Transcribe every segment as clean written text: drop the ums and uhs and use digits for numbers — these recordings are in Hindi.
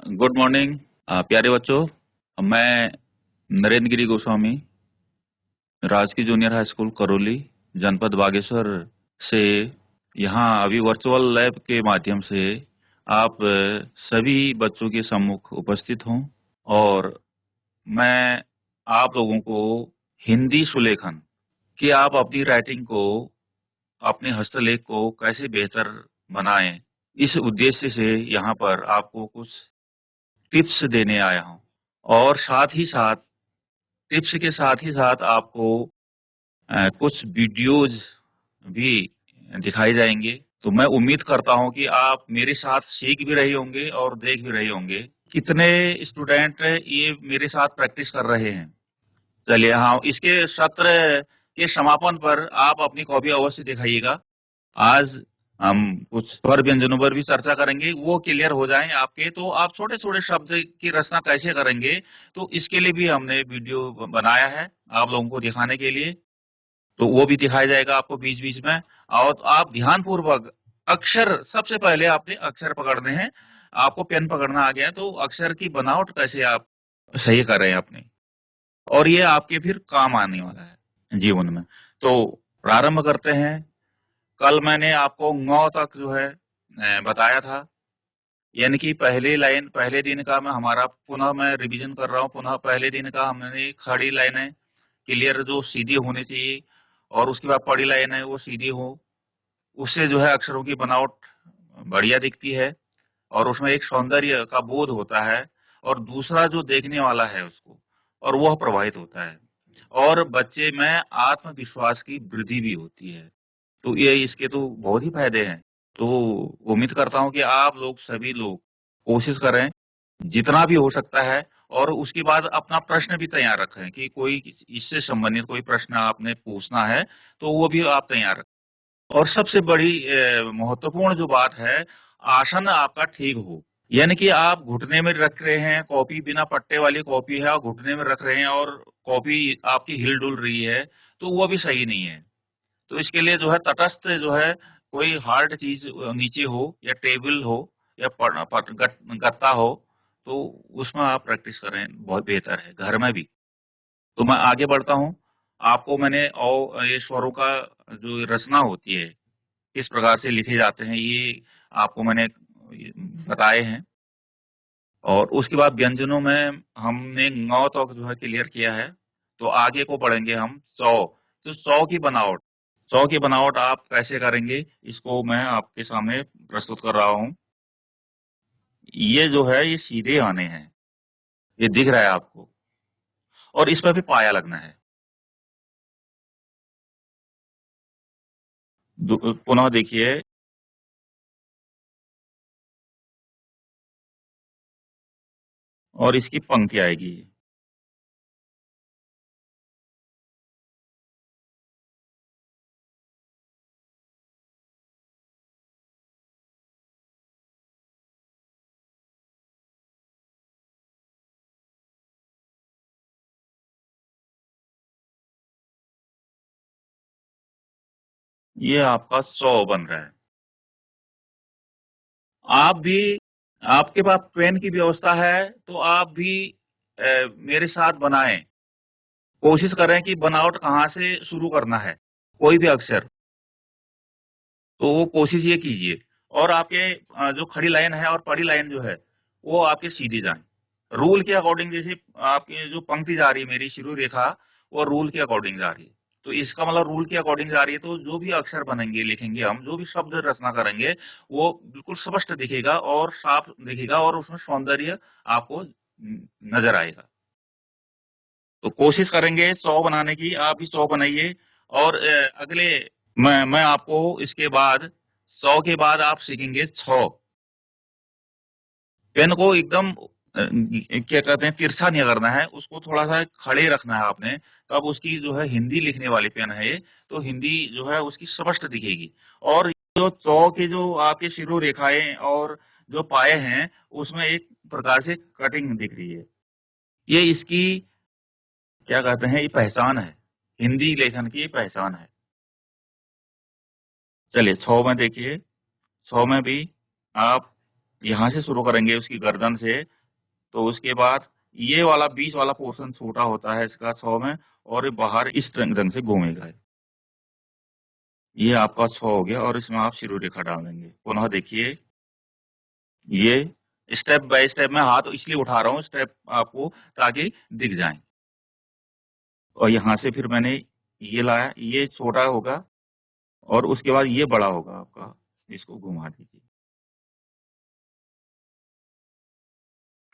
गुड मॉर्निंग प्यारे बच्चों। मैं नरेंद्र गिरी गोस्वामी, राजकीय जूनियर हाई स्कूल करौली, जनपद बागेश्वर से यहाँ अभी वर्चुअल लैब के माध्यम से आप सभी बच्चों के सम्मुख उपस्थित हूँ और मैं आप लोगों को हिंदी सुलेखन कि आप अपनी राइटिंग को, अपने हस्तलेख को कैसे बेहतर बनाएं, इस उद्देश्य से यहाँ पर आपको कुछ टिप्स देने आया हूँ। और साथ ही साथ टिप्स के साथ ही साथ आपको कुछ वीडियोज भी दिखाए जाएंगे। तो मैं उम्मीद करता हूं कि आप मेरे साथ सीख भी रहे होंगे और देख भी रहे होंगे। कितने स्टूडेंट ये मेरे साथ प्रैक्टिस कर रहे हैं? चलिए, हाँ, इसके सत्र के समापन पर आप अपनी कॉपी अवश्य दिखाइएगा। आज हम कुछ स्वर व्यंजनों पर भी चर्चा करेंगे, वो क्लियर हो जाएं आपके, तो आप छोटे छोटे शब्द की रचना कैसे करेंगे, तो इसके लिए भी हमने वीडियो बनाया है आप लोगों को दिखाने के लिए। तो वो भी दिखाया जाएगा आपको बीच बीच में। और आप ध्यान पूर्वक अक्षर, सबसे पहले आपने अक्षर पकड़ने हैं। आपको पेन पकड़ना आ गया तो अक्षर की बनावट कैसे आप सही कर रहे हैं अपने, और ये आपके फिर काम आने वाला है जीवन में। तो प्रारंभ करते हैं। कल मैंने आपको ङ तक जो है बताया था, यानी कि पहली लाइन, पहले दिन का मैं हमारा पुनः मैं रिवीजन कर रहा हूँ। पुनः पहले दिन का हमने खड़ी लाइनें क्लियर जो सीधी होनी चाहिए, और उसके बाद पड़ी लाइन है वो सीधी हो, उससे जो है अक्षरों की बनावट बढ़िया दिखती है और उसमें एक सौंदर्य का बोध होता है, और दूसरा जो देखने वाला है उसको, और वह प्रभावित होता है, और बच्चे में आत्मविश्वास की वृद्धि भी होती है। तो ये इसके तो बहुत ही फायदे हैं। तो उम्मीद करता हूँ कि आप लोग, सभी लोग कोशिश करें जितना भी हो सकता है, और उसके बाद अपना प्रश्न भी तैयार रखें कि कोई इससे संबंधित कोई प्रश्न आपने पूछना है तो वो भी आप तैयार रखें। और सबसे बड़ी महत्वपूर्ण जो बात है, आसन आपका ठीक हो। यानी कि आप घुटने में रख रहे हैं कॉपी, बिना पट्टे वाली कॉपी है और घुटने में रख रहे हैं और कॉपी आपकी हिल डुल रही है, तो वो भी सही नहीं है। तो इसके लिए जो है तटस्थ जो है, कोई हार्ड चीज नीचे हो या टेबल हो या गत्ता हो, तो उसमें आप प्रैक्टिस करें, बहुत बेहतर है घर में भी। तो मैं आगे बढ़ता हूँ। आपको मैंने और ये स्वरों का जो रचना होती है, किस प्रकार से लिखे जाते हैं, ये आपको मैंने बताए हैं। और उसके बाद व्यंजनों में हमने ङ तक जो है क्लियर किया है। तो आगे को पढ़ेंगे हम सौ। तो सौ की बनावट, सौ की बनावट आप कैसे करेंगे, इसको मैं आपके सामने प्रस्तुत कर रहा हूँ। ये जो है ये सीधे आने हैं, ये दिख रहा है आपको, और इस पर भी पाया लगना है। पुनः देखिए, और इसकी पंक्ति आएगी। ये आपका सौ बन रहा है। आप भी, आपके पास पेन की व्यवस्था है तो आप भी मेरे साथ बनाएं। कोशिश करें कि बनावट कहाँ से शुरू करना है, कोई भी अक्षर, तो वो कोशिश ये कीजिए। और आपके जो खड़ी लाइन है और पड़ी लाइन जो है, वो आपके सीधी जाए रूल के अकॉर्डिंग। जैसे आपकी जो पंक्ति जा रही है, मेरी शुरू रेखा, वो रूल के अकॉर्डिंग जा रही है, तो इसका मतलब रूल के अकॉर्डिंग जा रही है, तो जो भी अक्षर बनेंगे, लिखेंगे हम, जो भी शब्द रचना करेंगे, वो बिल्कुल स्पष्ट दिखेगा और साफ दिखेगा, और उसमें सौंदर्य आपको नजर आएगा। तो कोशिश करेंगे 100 बनाने की, आप भी 100 बनाइए। और अगले मैं आपको इसके बाद 100 के बाद आप सीखेंगे 6। पेन को एकदम क्या कहते हैं, तिरछा नहीं करना है, उसको थोड़ा सा खड़े रखना है आपने। तब उसकी जो है हिंदी लिखने वाली पेन है ये, तो हिंदी जो है उसकी स्पष्ट दिखेगी। और जो 100 के जो आपके शिरो रेखाएं और जो पाए हैं, उसमें एक प्रकार से कटिंग दिख रही है। ये इसकी क्या कहते हैं, ये पहचान है, हिंदी लेखन की पहचान है। चलिए 100 में देखिए, 100 में भी आप यहाँ से शुरू करेंगे, उसकी गर्दन से, तो उसके बाद ये वाला बीच वाला पोर्शन छोटा होता है इसका 100 में, और ये बाहर इस ढंग से घूमेगा। ये आपका 100 हो गया, और इसमें आप शिरो रेखा डाल देंगे। पुनः देखिए, ये स्टेप बाय स्टेप मैं हाथ इसलिए उठा रहा हूँ स्टेप आपको, ताकि दिख जाए। और यहाँ से फिर मैंने ये लाया, ये छोटा होगा और उसके बाद ये बड़ा होगा आपका। इसको घुमा दीजिए।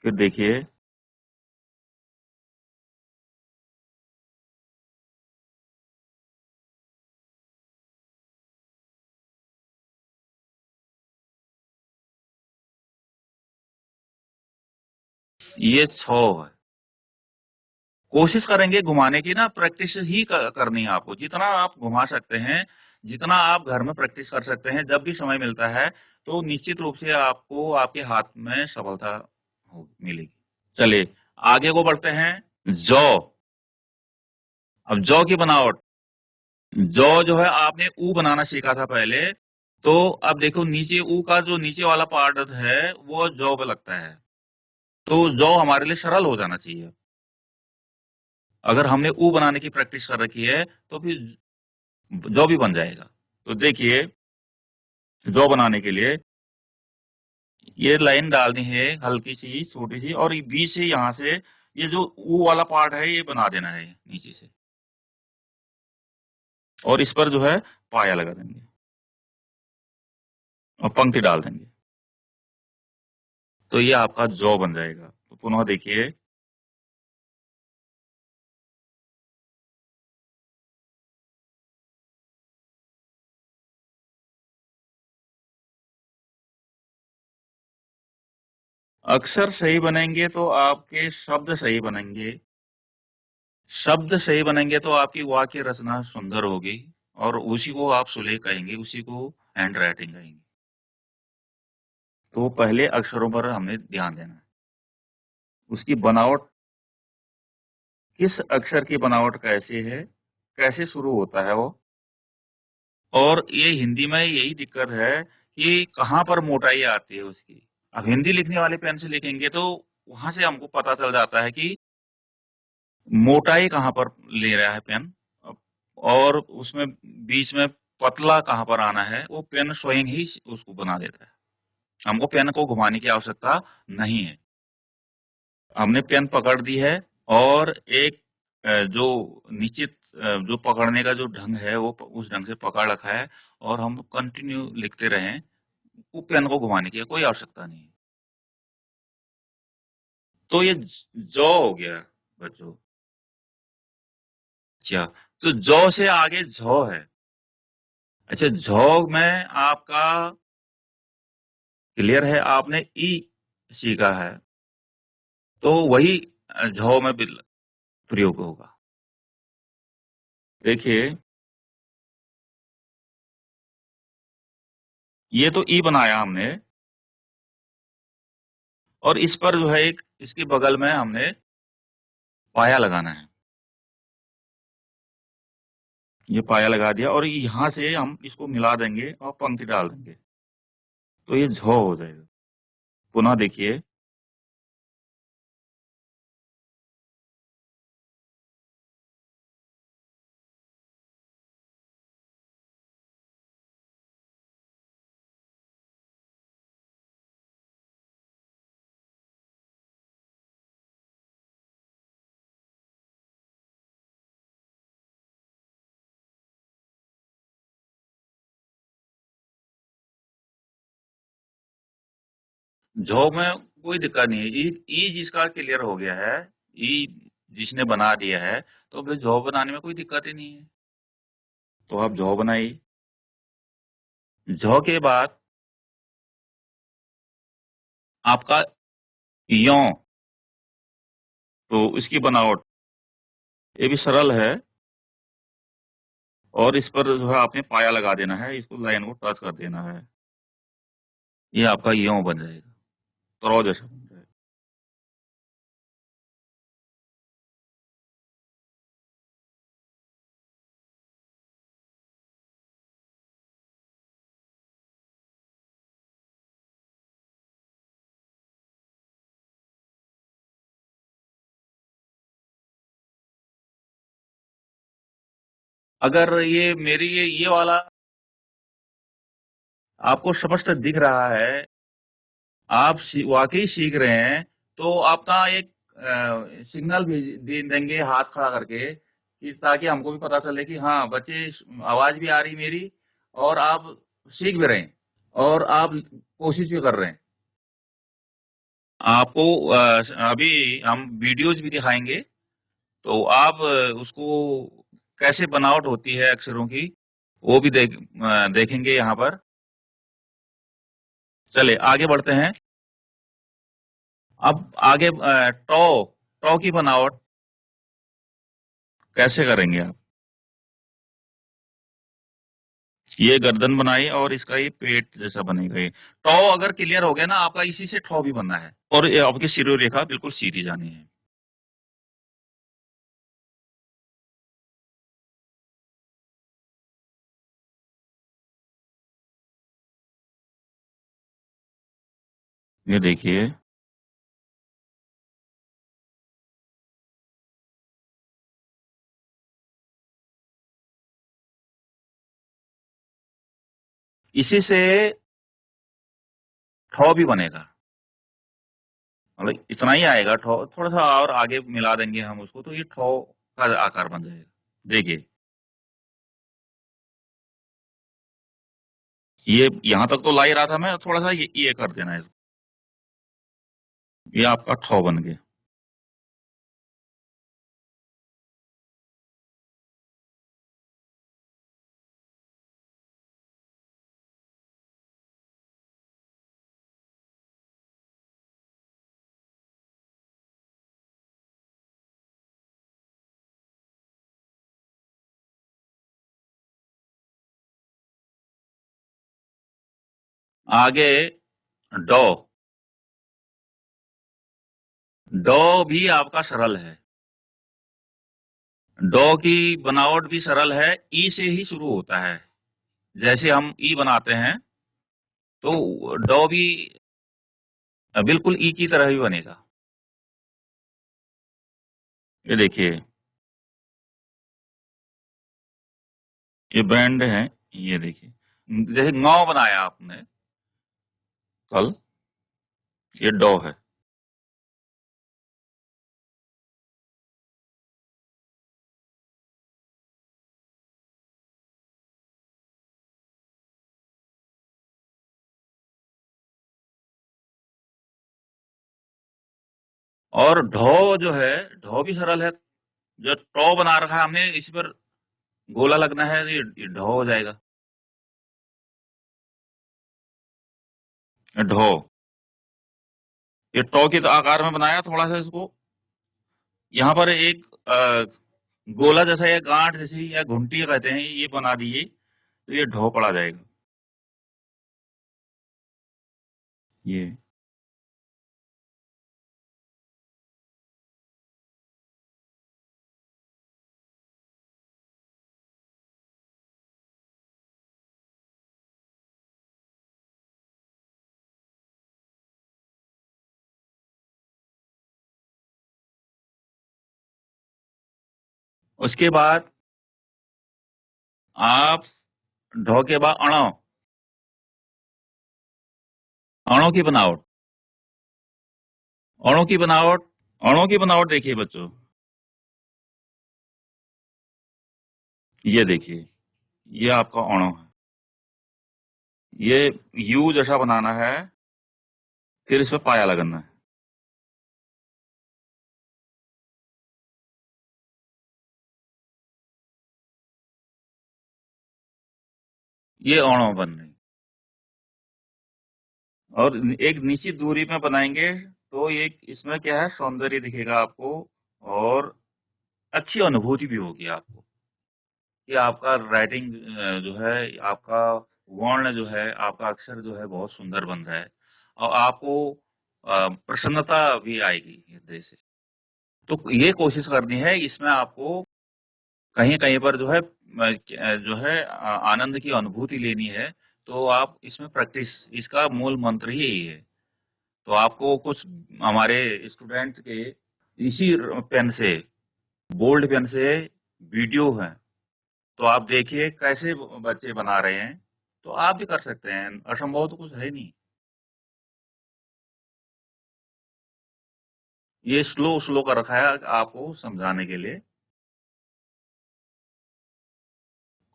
फिर देखिए, ये 100 है। कोशिश करेंगे घुमाने की ना, प्रैक्टिस ही करनी है आपको। जितना आप घुमा सकते हैं, जितना आप घर में प्रैक्टिस कर सकते हैं, जब भी समय मिलता है, तो निश्चित रूप से आपको आपके हाथ में सफलता मिलेगी। चलिए आगे को बढ़ते हैं। जौ। अब जौ की बनावट, जौ जो है आपने ऊ बनाना सीखा था पहले, तो अब देखो नीचे ऊ का जो नीचे वाला पार्ट है वो जौ पे लगता है। तो जौ हमारे लिए सरल हो जाना चाहिए। अगर हमने ऊ बनाने की प्रैक्टिस कर रखी है तो फिर जौ भी बन जाएगा। तो देखिए, जौ बनाने के लिए ये लाइन डालनी है हल्की सी छोटी सी, और ये बीच से यहाँ से ये जो ऊ वाला पार्ट है ये बना देना है नीचे से, और इस पर जो है पाया लगा देंगे और पंक्ति डाल देंगे। तो ये आपका जौ बन जाएगा। तो पुनः देखिए, अक्षर सही बनेंगे तो आपके शब्द सही बनेंगे। शब्द सही बनेंगे तो आपकी वाक्य रचना सुंदर होगी, और उसी को आप सुलेख कहेंगे, उसी को हैंड राइटिंग कहेंगे। तो पहले अक्षरों पर हमें ध्यान देना है। उसकी बनावट, किस अक्षर की बनावट कैसे है, कैसे शुरू होता है वो। और ये हिंदी में यही दिक्कत है कि कहाँ पर मोटाई आती है उसकी। अब हिंदी लिखने वाले पेन से लिखेंगे तो वहां से हमको पता चल जाता है कि मोटाई कहाँ पर ले रहा है पेन, और उसमें बीच में पतला कहाँ पर आना है, वो पेन स्वयं ही उसको बना देता है। हमको पेन को घुमाने की आवश्यकता नहीं है। हमने पेन पकड़ दी है, और एक जो निश्चित जो पकड़ने का जो ढंग है वो उस ढंग से पकड़ रखा है, और हम कंटिन्यू लिखते रहें। वो पेन को घुमाने की कोई आवश्यकता नहीं है। तो ये जौ हो गया बच्चों। अच्छा, तो जौ से आगे झौ है। अच्छा, झौ में आपका क्लियर है, आपने ई सीखा है, तो वही झौ में प्रयोग होगा। देखिए, ये तो ई बनाया हमने, और इस पर जो है एक इसके बगल में हमने पाया लगाना है। ये पाया लगा दिया, और यहाँ से हम इसको मिला देंगे और पंक्ति डाल देंगे, तो ये झौ हो जाएगा। पुनः देखिए, झौ में कोई दिक्कत नहीं है। ई जिसका क्लियर हो गया है, ई जिसने बना दिया है, तो फिर झौ बनाने में कोई दिक्कत ही नहीं है। तो आप झौ बनाइए। झौ के बाद आपका यों, तो इसकी बनावट ये भी सरल है, और इस पर जो है आपने पाया लगा देना है, इसको लाइन को टच कर देना है। ये आपका यों बन जाएगा, तो जैसा बन जाएगा। अगर ये मेरी ये वाला आपको स्पष्ट दिख रहा है, आप वाकई सीख रहे हैं, तो आपका एक सिग्नल भी दे देंगे हाथ खड़ा करके, कि ताकि हमको भी पता चले कि हाँ बच्चे, आवाज भी आ रही मेरी, और आप सीख भी रहे हैं, और आप कोशिश भी कर रहे हैं। आपको अभी हम वीडियोज भी दिखाएंगे, तो आप उसको कैसे बनावट होती है अक्षरों की, वो भी देखेंगे यहाँ पर। चलिए आगे बढ़ते हैं। अब आगे टॉ टॉ की बनावट कैसे करेंगे आप? ये गर्दन बनाई और इसका ये पेट जैसा बनेगा। ये टॉ अगर क्लियर हो गया ना आपका, इसी से ठॉ भी बनना है, और ये आपकी शिरो रेखा बिल्कुल सीधी जानी है। ये देखिए, इसी से ठॉ भी बनेगा। मतलब इतना ही आएगा ठॉ, थोड़ा सा और आगे मिला देंगे हम उसको, तो ये ठॉ का आकार बन जाएगा। देखिए, ये यहाँ तक तो ला ही रहा था मैं, थोड़ा सा ये कर देना है। ये आपका ठॉ बन गया। आगे डॉ, डॉ भी आपका सरल है। डॉ की बनावट भी सरल है, ई से ही शुरू होता है। जैसे हम ई बनाते हैं, तो डॉ भी बिल्कुल ई की तरह ही बनेगा। ये देखिए, ये बैंड है। ये देखिए, जैसे ngौ बनाया आपने कल, ये डॉ है। और ढौ जो है, ढौ भी सरल है। जो टॉ बना रखा है हमने, इस पर गोला लगना है, ये ढौ हो जाएगा। ढौ, ये टॉ के आकार में बनाया थोड़ा सा इसको। यहाँ पर एक गोला जैसा या गांठ जैसी या घुंटी कहते हैं, ये बना दिए, तो ये ढौ पड़ा जाएगा। ये उसके बाद आप ढौ के बाद अणो, अणो की बनावट, अणो की बनावट, अणो की बनावट देखिए बच्चों। ये देखिए, ये आपका अणो है। ये यू जैसा बनाना है, फिर इसमें पाया लगाना है। ये अणो बन रही। और एक निश्चित दूरी में बनाएंगे, तो ये इसमें क्या है, सौंदर्य दिखेगा आपको, और अच्छी अनुभूति भी होगी आपको, कि आपका राइटिंग जो है, आपका वर्ण जो है, आपका अक्षर जो है बहुत सुंदर बन रहा है, और आपको प्रसन्नता भी आएगी हृदय से। तो ये कोशिश करनी है इसमें आपको, कहीं कहीं पर जो है जो है आनंद की अनुभूति लेनी है, तो आप इसमें प्रैक्टिस, इसका मूल मंत्र ही यही है। तो आपको कुछ हमारे स्टूडेंट के इसी पेन से, बोल्ड पेन से वीडियो है, तो आप देखिए कैसे बच्चे बना रहे हैं, तो आप भी कर सकते हैं, असंभव तो कुछ है नहीं। ये स्लो कर रखा है आपको समझाने के लिए।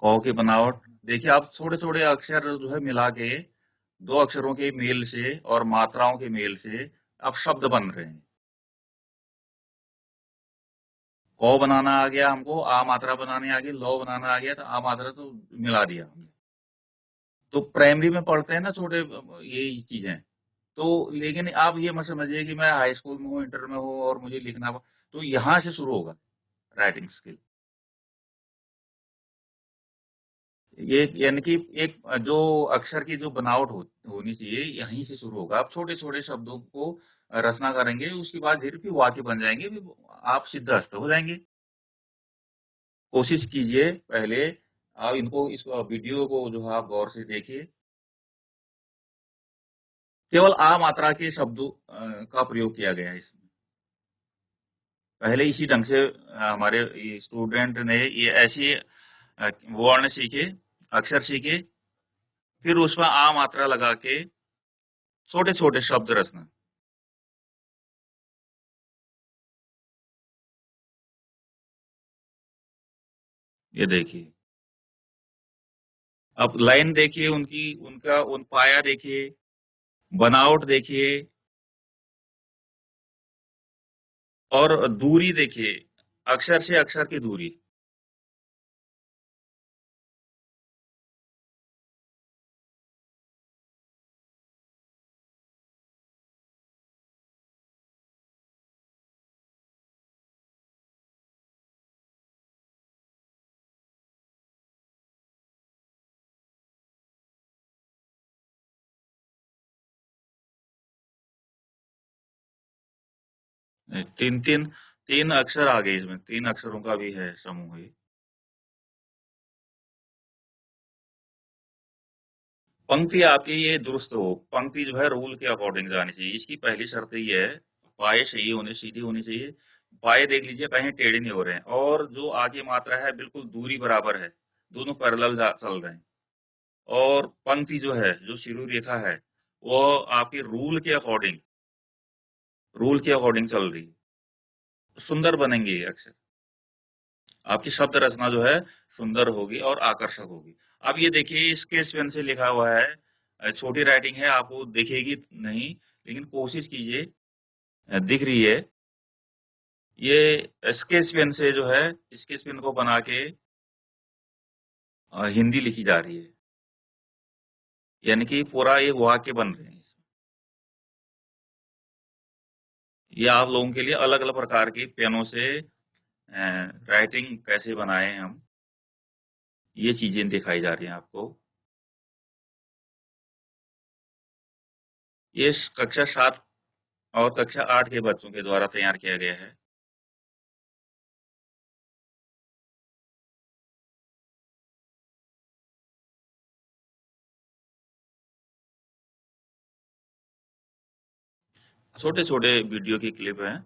क की बनावट देखिए आप थोड़े-थोड़े अक्षर जो है मिला के 2 अक्षरों के मेल से और मात्राओं के मेल से अब शब्द बन रहे हैं। क बनाना आ गया हमको, आ मात्रा बनानी आ गई, लौ बनाना आ गया तो आ मात्रा तो मिला दिया हमने। तो प्राइमरी में पढ़ते हैं ना छोटे यही चीज़ें। तो लेकिन आप ये मत समझिए कि मैं हाई स्कूल में हूँ, इंटर में हूँ और मुझे लिखना तो यहाँ से शुरू होगा राइटिंग स्किल। ये यानी कि एक जो अक्षर की जो बनावट होनी चाहिए यहीं से शुरू होगा। आप छोटे-छोटे शब्दों को रचना करेंगे, उसके बाद धीरे फिर वाक्य बन जाएँगे, फिर आप सिद्धहस्त हो जाएँगे। कोशिश कीजिए पहले आप इनको इस वीडियो को जो है आप गौर से देखिए। केवल आ मात्रा के शब्दों का प्रयोग किया गया है इसमें। पहले इसी ढंग से हमारे ये स्टूडेंट ने ये ऐसे वर्ण सीखे, अक्षर सीखे, फिर उसमें आ मात्रा लगा के छोटे-छोटे शब्द रचना। ये देखिए, अब लाइन देखिए उनकी उनका उन पाया देखिए, बनावट देखिए और दूरी देखिए, अक्षर से अक्षर की दूरी। अ, 3 अक्षर आ गए इसमें, 3 अक्षरों का भी है समूह ये। पंक्ति आपकी ये दुरुस्त हो, पंक्ति जो है रूल के अकॉर्डिंग जानी चाहिए। इसकी पहली शर्त ये है, पाए सही होने सीधी होनी चाहिए। पाए देख लीजिए कहीं टेढ़े नहीं हो रहे हैं और जो आगे मात्रा है बिल्कुल दूरी बराबर है, दोनों पैरेलल जा चल रहे हैं। और पंक्ति जो है, जो शिरोरेखा रेखा है, वो आपके रूल के अकॉर्डिंग चल रही है। सुंदर बनेंगे ये अक्षर। आपकी शब्द रचना जो है सुंदर होगी और आकर्षक होगी। अब ये देखिए स्केच पेन से लिखा हुआ है, छोटी राइटिंग है आपको दिखेगी नहीं, लेकिन कोशिश कीजिए दिख रही है। ये स्केच पेन से जो है स्केच पेन को बना के हिंदी लिखी जा रही है। यानी कि पूरा एक वाक्य बन रहे हैं इसमें। ये आप लोगों के लिए अलग-अलग प्रकार के पेनों से राइटिंग कैसे बनाएँ हम, ये चीज़ें दिखाई जा रही हैं आपको। ये कक्षा 7 और कक्षा 8 के बच्चों के द्वारा तैयार किया गया है। छोटे-छोटे वीडियो की क्लिप हैं।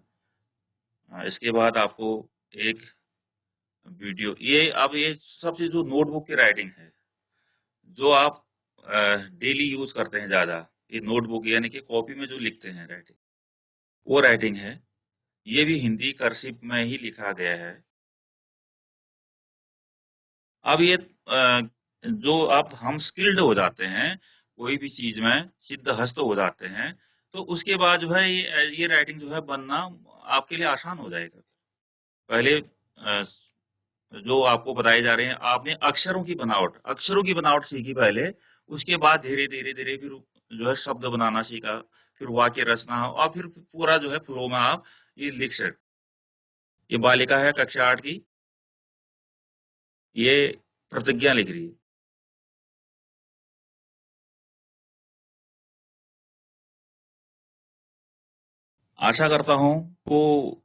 इसके बाद आपको एक वीडियो ये सबसे जो नोटबुक की राइटिंग है, जो आप डेली यूज़ करते हैं ज़्यादा, ये नोटबुक यानी कि कॉपी में जो लिखते हैं राइटिंग, वो राइटिंग है। ये भी हिंदी कर्सिव में ही लिखा गया है। अब ये जो आप हम स्किल्ड हो जाते हैं, कोई भी चीज़ में सिद्धहस्त हो जाते हैं, तो उसके बाद जो है ये राइटिंग जो है बनना आपके लिए आसान हो जाएगा। पहले जो आपको बताए जा रहे हैं, आपने अक्षरों की बनावट सीखी पहले, उसके बाद धीरे-धीरे फिर जो है शब्द बनाना सीखा, फिर वाक्य रचना और फिर पूरा जो है फ्लो में आप ये लिख सक ये बालिका है कक्षा 8 की, ये प्रतिज्ञा लिख रही है। आशा करता हूँ को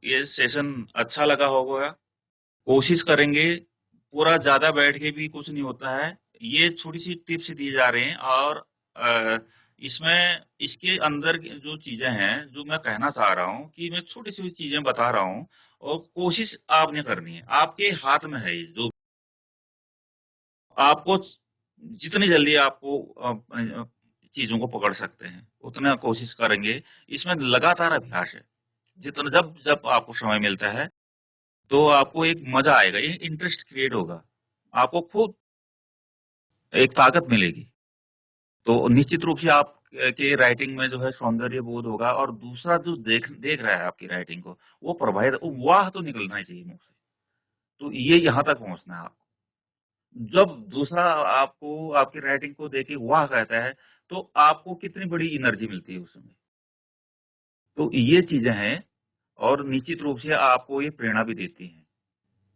ये सेशन अच्छा लगा होगा। कोशिश करेंगे, पूरा ज़्यादा बैठ के भी कुछ नहीं होता है। ये छोटी-सी टिप्स दिए जा रहे हैं और इसमें इसके अंदर की जो चीज़ें हैं, जो मैं कहना चाह रहा हूँ कि मैं छोटी-सी चीज़ें बता रहा हूँ और कोशिश आपने करनी है। आपके हाथ में है ये जो आपको जितनी जल्दी आपको चीज़ों को पकड़ सकते हैं, उतना कोशिश करेंगे। इसमें लगातार अभ्यास है। जितना जब जब आपको समय मिलता है, तो आपको एक मज़ा आएगा, ये इंटरेस्ट क्रिएट होगा। आपको खुद एक ताकत मिलेगी। तो निश्चित रूप से आप के राइटिंग में जो है सौंदर्य बोध होगा और दूसरा जो देख देख रहा है आपकी राइटिंग को, वो प्रभावित वाह! तो निकलना ही चाहिए मुँह से। तो ये यहाँ तक पहुँचना है आपको। जब दूसरा आपको आपकी राइटिंग को देख के वाह! कहता है, तो आपको कितनी बड़ी एनर्जी मिलती है उस समय। तो ये चीज़ें हैं और निश्चित रूप से आपको ये प्रेरणा भी देती हैं।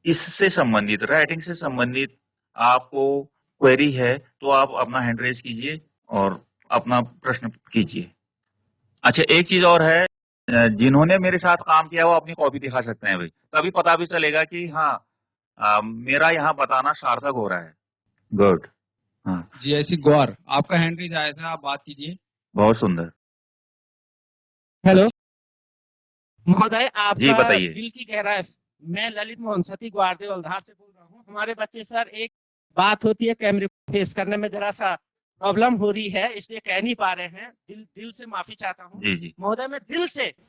इससे संबंधित राइटिंग से संबंधित आपको क्वेरी है, तो आप अपना हैंड रेज़ कीजिए और अपना प्रश्न कीजिए। अच्छा एक चीज़ और है जिन्होंने मेरे साथ काम किया वो अपनी कॉपी दिखा सकते हैं भाई। तभी पता भी चलेगा कि हाँ मेरा यहाँ बताना सार्थक हो रहा है। गुड। हाँ, जी ऐसी गौर आपका हैंड रेज आया था, आप बात कीजिए। बहुत सुंदर। हेलो महोदय, जी, आपका बताइए। दिल की गहराई। मैं ललित मोहन सती ग्वारदेव वलधार से बोल रहा हूँ। हमारे बच्चे सर एक बात होती है कैमरे फेस करने में जरा सा प्रॉब्लम हो रही है, इसलिए कह नहीं पा रहे हैं। दिल से माफी चाहता हूँ जी, जी। महोदय। मैं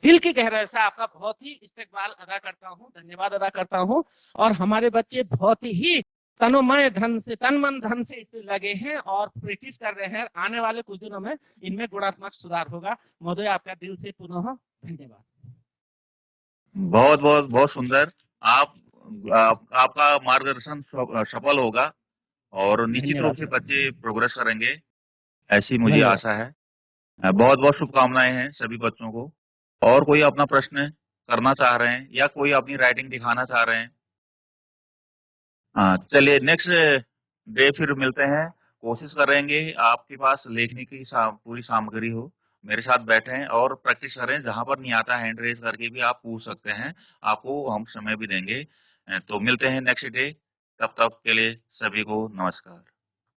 दिल की गहराई से आपका बहुत ही इस्तकबाल अदा करता हूँ, धन्यवाद अदा करता हूँ। और हमारे बच्चे बहुत ही तनोमय धन से तन मन धन से इस पे लगे हैं और प्रैक्टिस कर रहे हैं। आने वाले कुछ दिनों में इनमें गुणात्मक सुधार होगा। महोदय आपका दिल से पुनः धन्यवाद। बहुत सुंदर। आप आपका मार्गदर्शन सफल होगा और निश्चित रूप धन्यवाद से सर। बच्चे प्रोग्रेस करेंगे, ऐसी मुझे धन्यवाद। आशा है। बहुत-बहुत शुभकामनाएँ हैं सभी बच्चों को। और कोई अपना प्रश्न करना चाह रहे हैं या कोई अपनी राइटिंग दिखाना चाह रहे हैं? हाँ, चलिए नेक्स्ट डे फिर मिलते हैं। कोशिश करेंगे आपके पास लिखने की पूरी सामग्री हो। मेरे साथ बैठें और प्रैक्टिस करें। जहाँ पर नहीं आता हैंड रेज़ करके भी आप पूछ सकते हैं। आपको हम समय भी देंगे। तो मिलते हैं नेक्स्ट डे। तब तक के लिए सभी को नमस्कार।